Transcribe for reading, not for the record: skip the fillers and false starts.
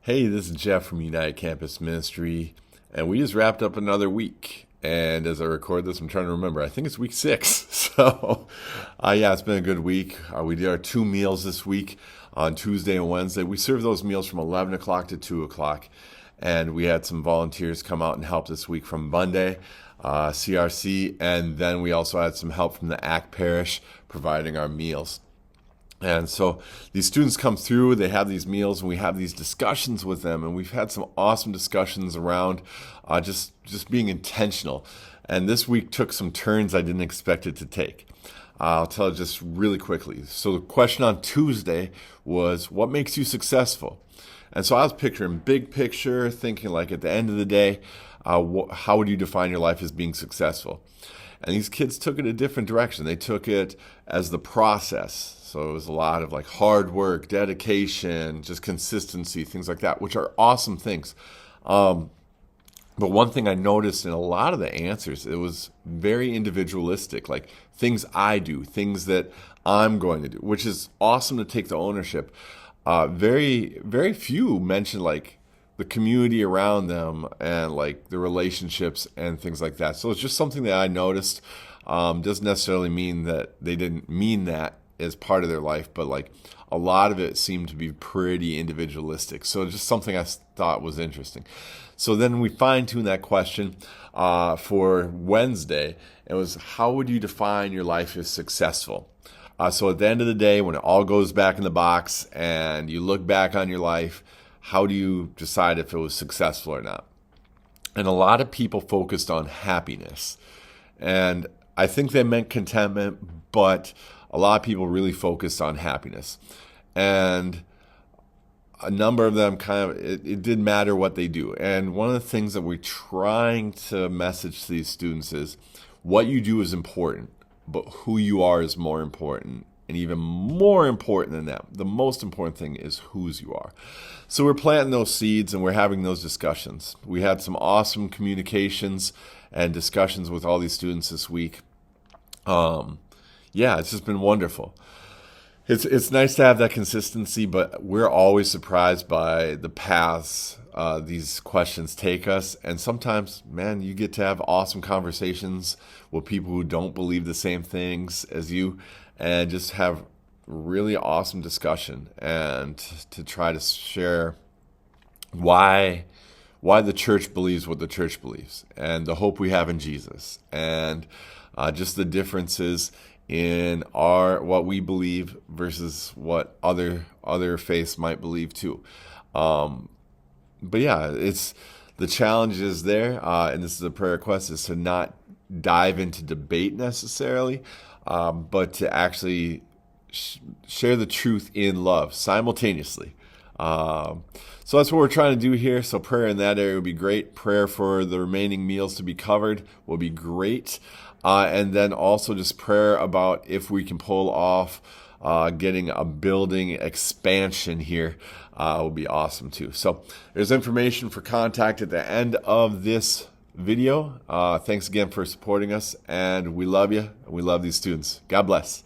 Hey, this is Jeff from United Campus Ministry, and we just wrapped up another week. And as I record this, I'm trying to remember. I think it's week 6. So, yeah, it's been a good week. We did our 2 meals this week on Tuesday and Wednesday. We served those meals from 11 o'clock to 2 o'clock. And we had some volunteers come out and help this week from Bunde CRC. And then we also had some help from the ACT Parish providing our meals. And so these students come through, they have these meals, and we have these discussions with them. And we've had some awesome discussions around just being intentional. And this week took some turns I didn't expect it to take. I'll tell you just really quickly. So the question on Tuesday was, what makes you successful? And so I was picturing big picture, thinking like at the end of the day, how would you define your life as being successful? And these kids took it a different direction. They took it as the process. So it was a lot of like hard work, dedication, just consistency, things like that, which are awesome things. But one thing I noticed in a lot of the answers, it was very individualistic, like things I do, things that I'm going to do, which is awesome to take the ownership. Very, very few mentioned like the community around them and like the relationships and things like that. So it's just something that I noticed. Doesn't necessarily mean that they didn't mean that as part of their life, but like a lot of it seemed to be pretty individualistic. So just something I thought was interesting. So then we fine-tuned that question for Wednesday. It was, how would you define your life as successful? So at the end of the day, when it all goes back in the box and you look back on your life, how do you decide if it was successful or not? And a lot of people focused on happiness. And I think they meant contentment, but a lot of people really focused on happiness. And a number of them it didn't matter what they do. And one of the things that we're trying to message to these students is what you do is important, but who you are is more important. And even more important than that, the most important thing is whose you are. So we're planting those seeds and we're having those discussions. We had some awesome communications and discussions with all these students this week. Yeah, it's just been wonderful. It's nice to have that consistency, but we're always surprised by the paths these questions take us. And sometimes, man, you get to have awesome conversations with people who don't believe the same things as you and just have really awesome discussion and to try to share why the church believes what the church believes and the hope we have in Jesus and just the differences in what we believe versus what other faiths might believe too. But yeah, it's the challenge is there, and this is a prayer request, is to not dive into debate necessarily, but to actually share the truth in love simultaneously. So that's what we're trying to do here. So prayer in that area would be great. Prayer for the remaining meals to be covered will be great. And then also just prayer about if we can pull off getting a building expansion here will be awesome too. So there's information for contact at the end of this video. Thanks again for supporting us, and we love you, and we love these students. God bless.